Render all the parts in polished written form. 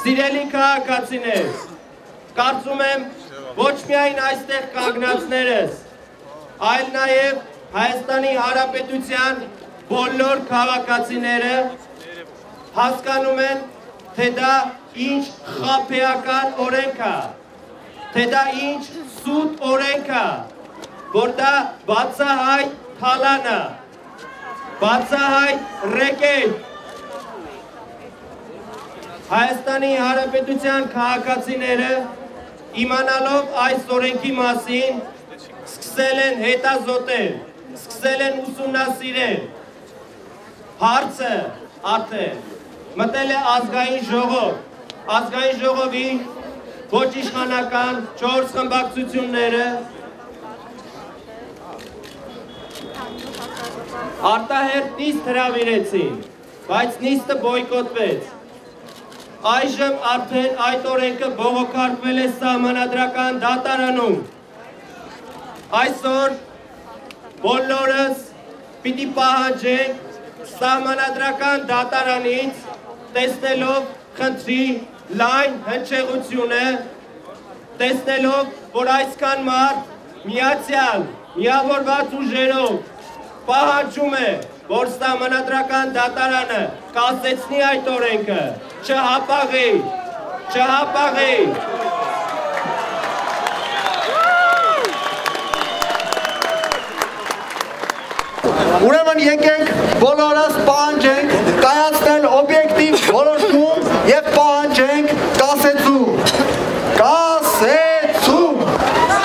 Սիրելի քաղաքացիներ, կարծում եմ ոչ միայն այստեղ կանգնածներս, այլ նաև Հայաստանի Հանրապետության բոլոր քաղաքացիները հասկանում են, թե դա ինչ խաբեական օրենք է, թե դա ինչ սուտ օրենք է, որ դա բացահայտ թալան է, բացահայտ ռեկետ։ Հայաստանի Հանրապետության քաղաքացիները իմանալով այս օրենքի մասին սկսել են հետազոտել, սկսել են ուսումնասիրել, հարցը արդեն մտել է ազգային ժողով, ազգային ժողովի ոչ իշխանական 4 խմբակցությունները արտահերթ նիստ հրավիրեցին, բայց նիստը բոյկոտվեց։ Այժմ արդեն այդ օրենքը բողոքարկվել է սահմանադրական դատարանում։ Այսօր բոլորս պիտի պահանջենք սահմանադրական դատարանից տեսնելով խնդրի լայն հնչեղությունը, տեսնելով, որ այսքան մարդ միացյալ, միավորված ուժերով պահանջում է, որ սահմանադրական դատարանը կասեցնի այդ օրենքը, չհապաղի, չհապաղի։ Ուրեմն եկենք բոլորս պահանջենք կայացնել օբյեկտիվ որոշում եւ պահանջենք կասեցու, կասեցու,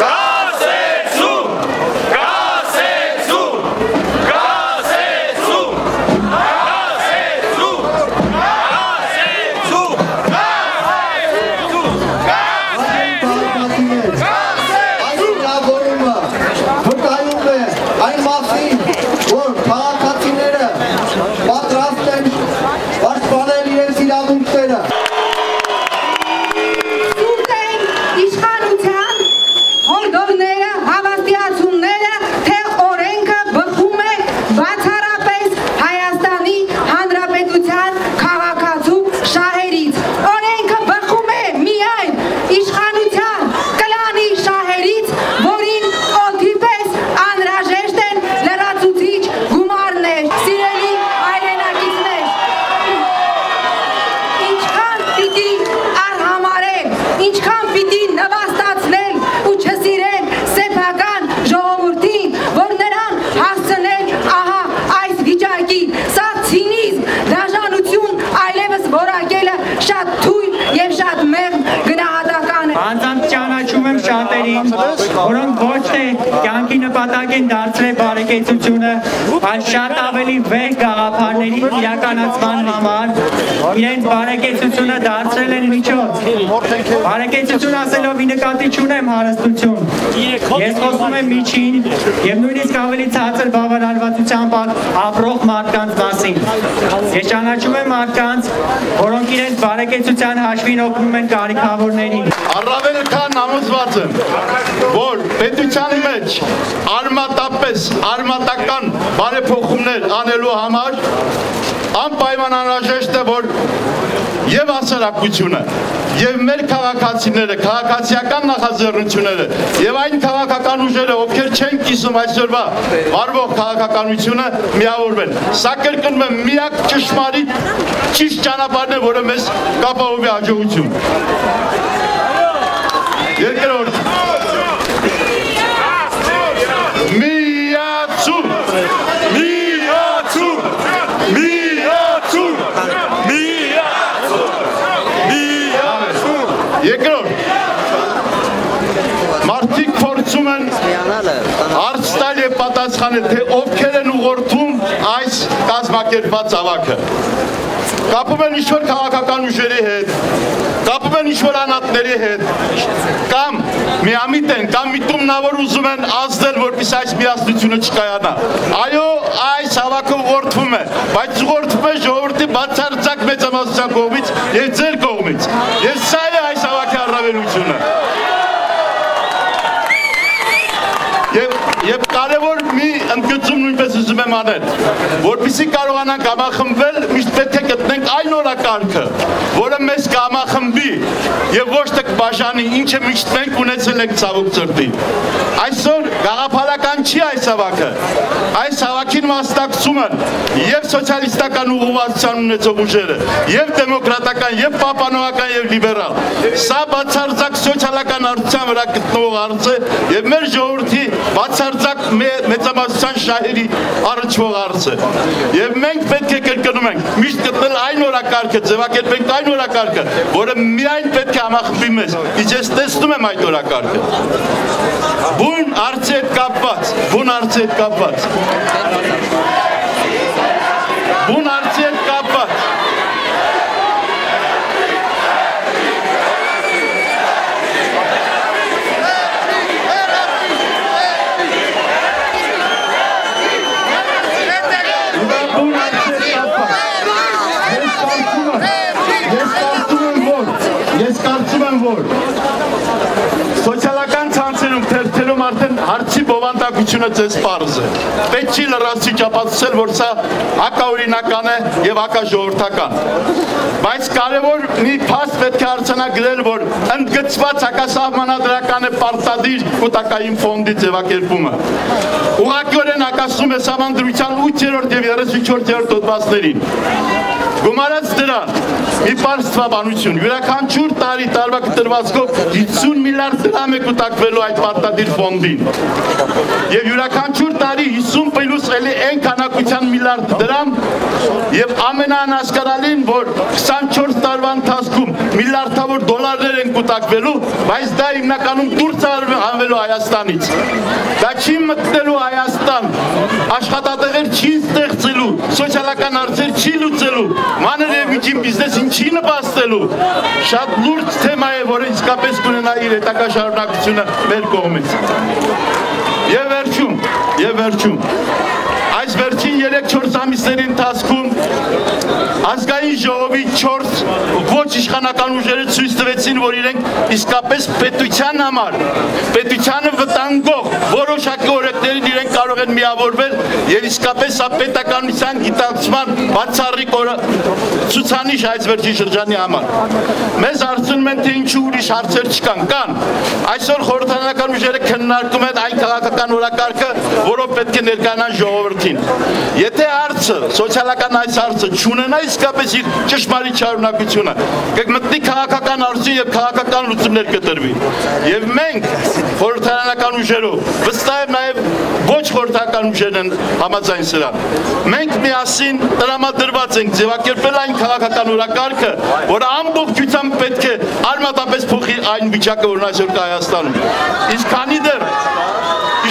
կասեցու, կասեցու, կասեցու, կասեցու, որոնք ոչ թե կյանքի նպատակ են դարձրել բարեկեցությունը, այլ շատ ավելի վեհ գաղափարների իրականացման համար իրենց բարեկեցությունը դարձրել են միջոց։ Բարեկեցություն ասելով ի նկատի չունեմ հարստություն։ Ես խոսում եմ միջին եւ նույնիսկ ավելի ցածր բավարարվածությամբ ապրող մարդկանց մասին։ Ես ճանաչում եմ մարդկանց, որոնք իրենց բարեկեցության հաշվին օգնում են կարիքավորներին։ Առավել քան համոզված եմ, որ պետության մեջ արմատապես արմատական բարեփոխումներ անելու համար անպայման անհրաժեշտ է, որ եւ հասարակությունը եւ մեր քաղաքացիները, քաղաքացիական նախաձեռնությունները եւ այն քաղաքական ուժերը, ովքեր չեն կիսում այսօրվա վարվող քաղաքականությունը, միավորվեն։ Սա կրկնում եմ միակ ճշմարիտ ճիշտ ճանապարհն է, որը մեզ կապահովի հաջողություն։ Երկրորդ մարդիկ փորձում են հարց տալ եւ պատասխանել, թե ովքեր են ուղղորդում այս կազմակերպված ավագը։ Կապում են ինչ-որ քաղաքական ուժերի հետ, կապում են ինչ-որ անհատների հետ, կամ միամիտ են, կամ միտումնավոր ուզում են ազդել, որպեսզի այս միասնությունը չկայանա։ Այո, այս հավաքը ուղղորդվում է, բայց ուղղորդվում է ժողովրդի բացարձակ մեծամասնության կողմից եւ ձեր կողմից։ Եվ սա է այս հավաքի առավելությունը։ Եվ կարևոր մի ընդգծում նույնպես ուզում եմ եմ անել, որպեսզի կարողանանք համախմբվել, միշտ պետք է գտնենք այն օրակարգը, որը մեզ կհամախմբի եւ ոչ թե կբաժանի, ինչը միշտ մենք ունեցել ենք ցավոք ծրտի։ Այսօր գաղափարական չի այս հավաքը։ Այս հավաքին մասնակցում են եւ սոցիալիստական ուղղվածության ունեցող ուժերը, եւ դեմոկրատական, եւ պապանոական, եւ լիբերալ։ Սա բացարձակ սոցիալական արդյունության վրա գտնվող հարց է եւ մեր ժողովրդի բացարձակ մեծամասնության շահերի առնչվող հարց է։ Եվ մենք պետք է կրկնում ենք միշտ գտնել այն օրակարգը, ձևակերպենք այն օրակարգը, որը միայն պետք է համախմբի մեզ։ Իսկ ես տեսնում եմ այդ օրակարգը։ Բուն հարցի հետ կապված, բուն հարցի հետ կապված։ Բուն հարցի հետ կապված։ Սոցիալական ցանցերում թերթերում արդեն հարցի բովանդակությունը ձեզ պարզ է։ Պետք չի լրացի ճապացուցել, որ սա հակաօրինական է եւ հակաժողովրդական։ Բայց կարևոր մի փաստ պետք է արձանագրել, որ ընդգծված հակասահմանադրական է պարտադիր կൂട്ടակային ֆոնդի ձևակերպումը։ Ուղղակիորեն հակասում է Սահմանադրության 8-րդ եւ 34-րդ հոդվածներին։ Գումարած դրան, մի պարզ թվաբանություն, յուրաքանչյուր տարի տարվա կտրվածքով 50 միլիարդ դրամ է կուտակվելու այդ պարտադիր ֆոնդին։ Եվ յուրաքանչյուր տարի 50 պլյուս էլի այն քանակության միլիարդ դրամ եւ ամենաանհասկանալին, որ 24 տարվա ընթացքում միլիարդավոր դոլարներ են կուտակվելու, բայց դա հիմնականում դուրս հանվելու Հայաստանից։ Դա չի մտնելու Հայաստան, աշխատատեղեր չի ստեղծելու, սոցիալական հարցեր չի լուծելու, մանր եւ միջին բիզնեսին չի նպաստելու։ Շատ լուրջ թեմա է, որը իսկապես կունենա իր հետագա շարունակությունը մեր կողմից։ Եվ վերջում, այս վերջին 3-4 ամիսների ընթացքում ազգային ժողովի 4 ոչ իշխանական ուժերը ցույց տվեցին, որ իրենք իսկապես պետության համար, պետությանը վտանգող որոշակի օրենքներին իրենք կարող են միավորվել եւ իսկապես սա պետականության գիտակցման բացառիկ ցուցանիշ այս վերջին շրջանի համար։ Մեզ հարցնում են, թե ինչու ուրիշ հարցեր չկան, կան։ Այսօր խորհրդարանական ուժերը քննարկում են այն քաղաքական օրակարգը, որով պետք է ներկայանան ժողովրդին։ Եթե հարցը, սոցիալական այս հարցը չունենա իսկապես իր ճշմարիտ շարունակությունը, կմտնի քաղաքական հարցի եւ քաղաքական լուծումներ կտրվի։ Եվ մենք խորհրդարանական ուժերով, վստահ եմ նաեւ ոչ խորհրդական ուժերն են համաձայն սրան։ Մենք միասին տրամադրված ենք ձևակերպել այն քաղաքական օրակարգը, որը ամբողջությամբ պետք է արմատապես փոխի այն վիճակը, որն այսօր կա Հայաստանում։ Իսկ քանի դեռ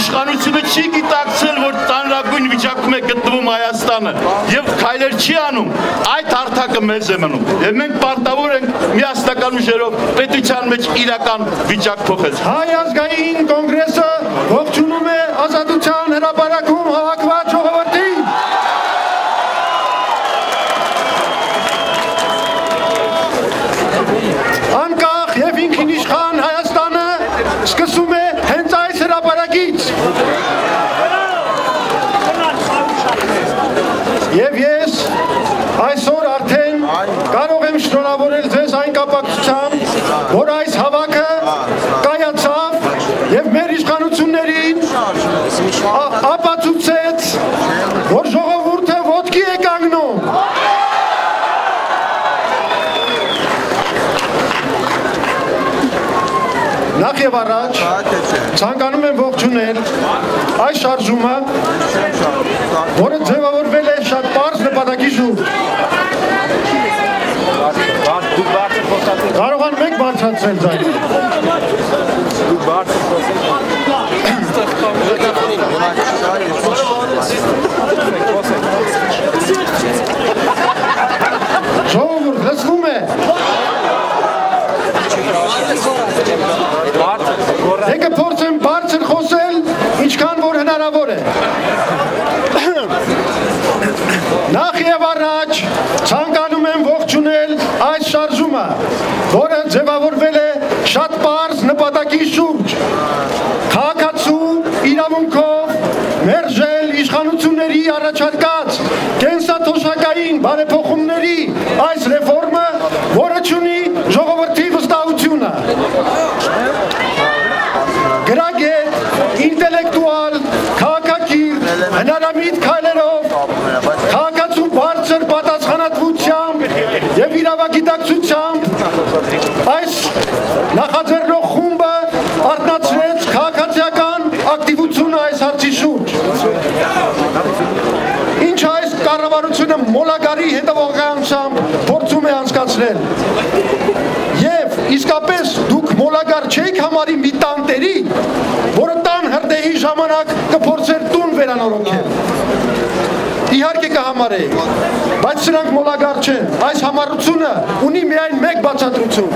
իշխանությունը չի գիտակցել, որ ծանրագույն վիճակում է գտնվում Հայաստանը եւ քայլեր չի անում, այդ հարթակը մեզ է մնում։ Եվ մենք պարտավոր ենք միասնական ուժերով պետության մեջ իրական վիճակ փոխել։ Հայ ազգային կոնգրեսը ողջունում է ազատության հրապարակում հավաքված ժողովրդին։ Անկախ եւ ինքնիշխան Հայաստանը սկսում է հենց այս հրապարակից։ Եվ ես այսօր արդեն կարող եմ շնորհավորել ձեզ այն կապակցությամբ, որ այս հավաքը կայացավ եւ մեր իշխանություններին ապացուցեց, որ ժողովուրդը ոտքի է կանգնում։ Նախ եւ առաջ ցանկանում եմ ողջունել այս շարժումը, որը ձևավորվել է շատ պարզ նպատակի շուրջ։ Կարողանում եք բարձրացնել ձայնը։ Ժողովուրդ, լսվում է։ Եկը փորձեմ բարձր խոսել, ինչքան որ հնարավոր է։ Նախ եւ առաջ ցանկանում եմ ողջունել այս շարժումը, որը ձևավորվել է շատ պարզ նպատակի շուրջ։ Քաղաքացու իրավունքով մերժել իշխանությունների առաջարկած կենսաթոշակային բարեփոխումների այս ռեֆորմը, որը ունի ժողովրդի վստահությունը։ Գրագետ, ինտելեկտուալ, քաղաքակիր, հնարամիտ քայլերով, քաղաքացու բարձր պատասխանատվությամբ եւ իրավագիտակցությամբ այս նախաձեռնող խումբը արտնացրեց քաղաքացիական ակտիվությունը այս հարցի շուրջ։ Ինչ այս կառավարությունը մոլագարի հետևողությամբ փորձում է անցկացնել։ Եվ իսկապես դուք մոլագար չեք համարի մի տանտերի, որը տան հրդեհի ժամանակ կփորձեր տուն վերանորոգել։ Իհարկե կհամարեիք, բայց սրանք մոլագար չեն։ Այս համառությունը ունի միայն մեկ բացատրություն։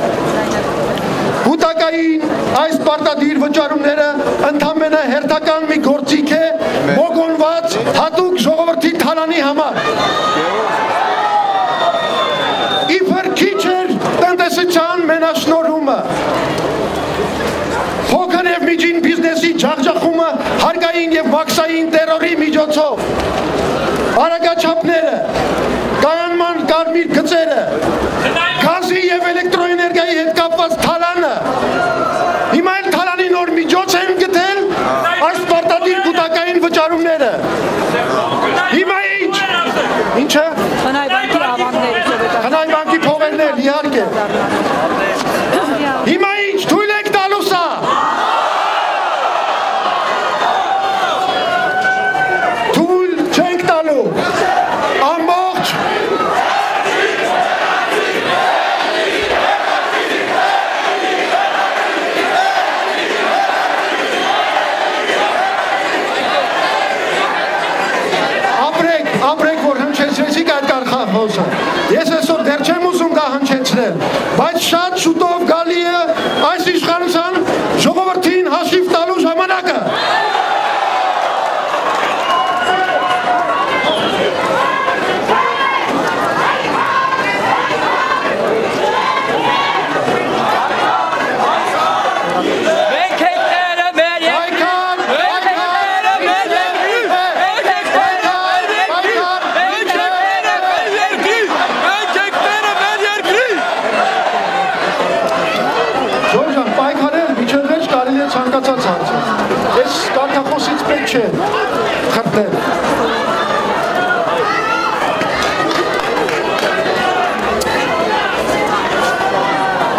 Հուտակային այս պարտադիր վճարումները ընդամենը հերթական մի գործիք է մոգոնված հատուկ ժողովրդի թալանի համար։ Իբր քիչ էր տնտեսության մենաշնորհումը, փոքր և միջին բիզնեսի ջախջախումը հարկային և մաքսային տերորի միջոցով, արագաչափները, կայանման կարմիր գծերը, գազի և էլեկտրոէներգիայի հետ կապված թալանը, հիմա էլ թալանի նոր միջոց են գտել այս պարտադիր կուտակային վճարումները։ Հիմա ինչ։ Ինչը։ Խնայ բանկի փողերն էլ, իհարկե։ Հիմա ինչ, թույլ եք տալու սա։ Թույլ չենք տալու։ Ամբողջ ապրեք, որ հնչեցրեցիք այդ կարգախոսը։ Ես այսօր դեռ չեմ ուզում դա հնչեցնել, բայց շատ շուտով գալի է այս իշխանության ժողովրդին հաշիվ տալու ժամանակը։ Ցանկացած հարց է։ Ես կարգախոսից պետք չէ խրտել։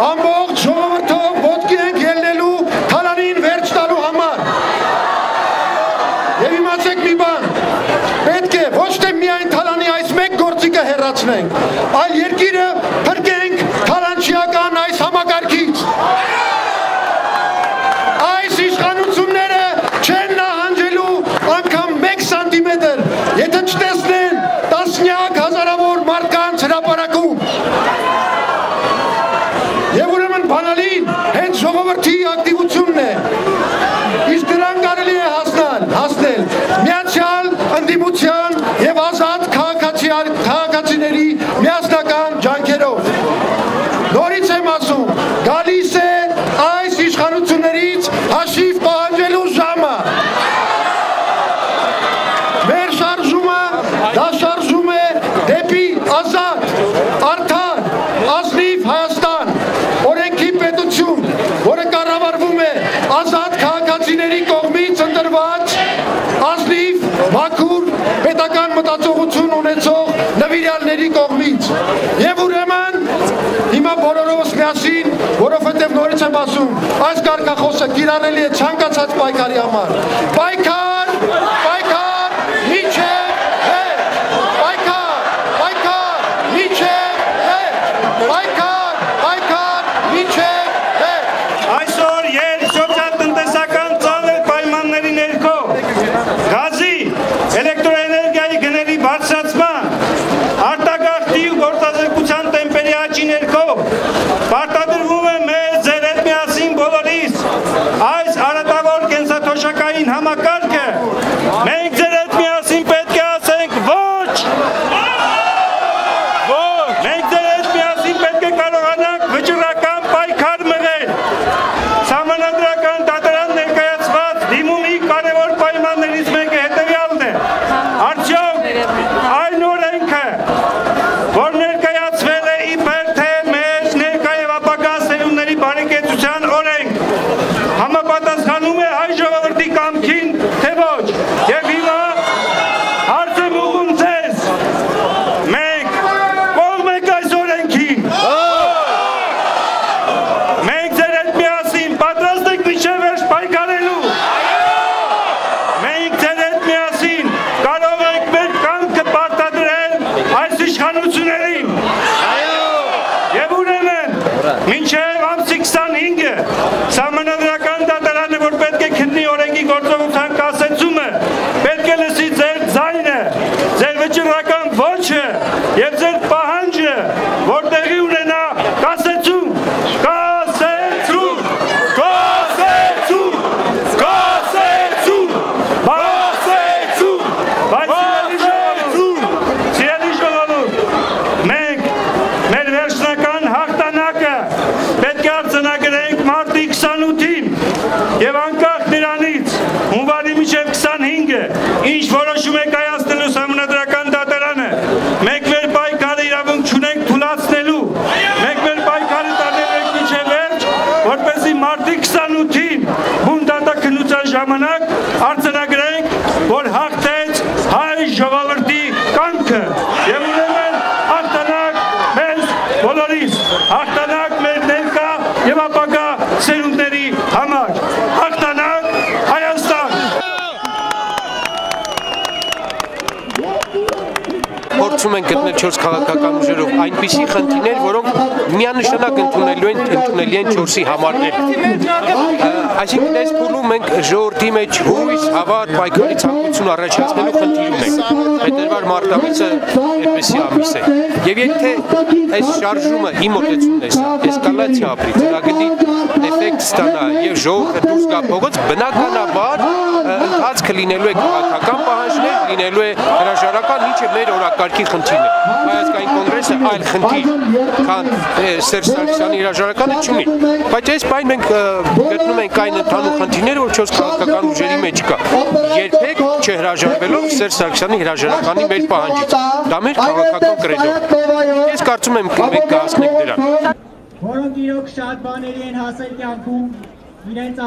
Ամբողջ ժողովրդով ոտքի ենք ելնելու թալանին վերջ տալու համար։ Եվ իմացեք մի բան, պետք է ոչ թե միայն թալանի այս մեկ գործիքը հեռացնենք, այլ երկիրը փրկենք թալանչիական այս համակարգից։ Այս իշխանությունները չեն նահանջելու անգամ 1 սանտիմետր, եթե չտեսնեն տասնյակ հազարավոր մարդկանց հրապարակում։ Եվ ուրեմն բանալին հենց ժողովրդի ակտիվությունն է։ Իսկ դրան կարելի է հասնել միացյալ ընդդիմության և ազատ քաղաքացիների միասնական ջանքերով։ Նորից եմ ասում, գալիս է այս իշխանություններից հաշիվ պահանջելու ժամը։ Մեր շարժումը դա շարժում է դեպի ազատ, արդար, ազնիվ Հայաստան, օրենքի պետություն, որը կառավարվում է ազատ քաղաքացիների կողմից ընտրված ազնիվ, մաքուր, պետական մտածողություն ունեցող նվիրյալների կողմից։ Եվ ուրեմն հիմա բոլորովս միասին, որովհետև նորից եմ ասում, այս կարգախոսը կիրառելի է ցանկացած պայքարի համար։ Պայքար, պայքար, մինչև հետ, պայքար, պայքար, մինչև հետ, պայքար, պայքար, մինչև հետ։ Այսօր երբ սոցիալ-տնտեսական ծանր պայմանների ներքո գազի, էլեկտրոէներգիայի գների բարձրացման, արտագաղթի ու գործազրկության տեմպերի աճի ներքո պարտադրվում է մեզ ձեր հետ միասին բոլորիս այս արատավոր կենսաթոշակային համակարգը այն օրենքը, որ ներկայացվել է իբր թե մեր ներկա եւ ապագա սերունդների բարեկեցության օրենք, համապատասխանում է հայ ժողովրդի կամքին, թե ոչ, եւ հիմա հարց եմ ուղղում ձեզ, մենք կողմ ենք այս օրենքին, մենք ձեր հետ միասին պատրաստ ենք մինչև վերջ պայքարելու, մենք ձեր հետ միասին կարող ենք մեր կամքը պարտադրել այս իշխանություններին, եւ ուրեմն մինչև ամսի 25-ը Սահմանադրական դատարանը, որ պետք է քննի օրենքի գործողության կասեցումը, պետք է լսի ձեր ձայնը, ձեր վճռական ոչը եւ ձեր պահանջը, որ տեղի ունենա կասեցում, կասեցում, կասեցում, կասեցում, կասեցում, սիրելի ժողովուրդ, մենք մեր վերջնական հաղթանակը պետք է արձանագրենք մարտի 28-ին եւ անկախ նրանից հունվարի մինչև 25-ը ինչ որոշում է կայացնելու Սահմանադրական դատարանը, մենք մեր պայքարը իրավունք չունենք թուլացնելու, մենք մեր պայքարը տանելու ենք մինչև վերջ, որպեսզի մարտի 28-ին բուն դատաքննության ժամանակ արձանագրենք, որ հաղթեց հայ ժողովրդի կամքը եւ ուրեմն հաղթանակ մեզ բոլորիս, հաղթանակ մեր ներկա եւ ապագա սերունդների համար, հաղթանակ Հայաստան։ Փորձում են գտնել 4 քաղաքական ուժերով այնպիսի խնդիրներ, որոնք միանշանակ ընդունելի են 4-ի համարներ։ Այսինքն այս փուլում մենք ժողովրդի մեջ հույս, հավատ, պայքարի ցանկություն առաջացնելու խնդիր ունենք։ Փետրվար մարտամիսը այդպեսի ամիս է։ Եվ եթե այս շարժումը իմ մոտեցումն է, էսկալացիա ապրի, ծրագրի էֆեկտ ստանա եւ ժողովուրդը դուրս գա փողոց, բնականաբար ընթացքը լինելու է քաղաքական պահանջներ, լինելու է հրաժարական, ինչը մեր օրակարգի խնդիրն է։ Հայաստանի կոնգրեսը այլ խնդիր, քան Սերժ Սարգսյանի հրաժարականը չունի։ Բայց այս պայն մենք գտնում ենք այն ընդհանուր խնդիրները, որ 4 քաղաքական ուժերի մեջ կա։ Երբեք չհրաժարվելով Սերժ Սարգսյանի հրաժարականի մեր պահանջից։ Դա մեր քաղաքական կրեդո։ Ես կարծում եմ մենք կհասնենք դրան։ Որոնք իրոք շատ բաների են հասել կյանքում իրենց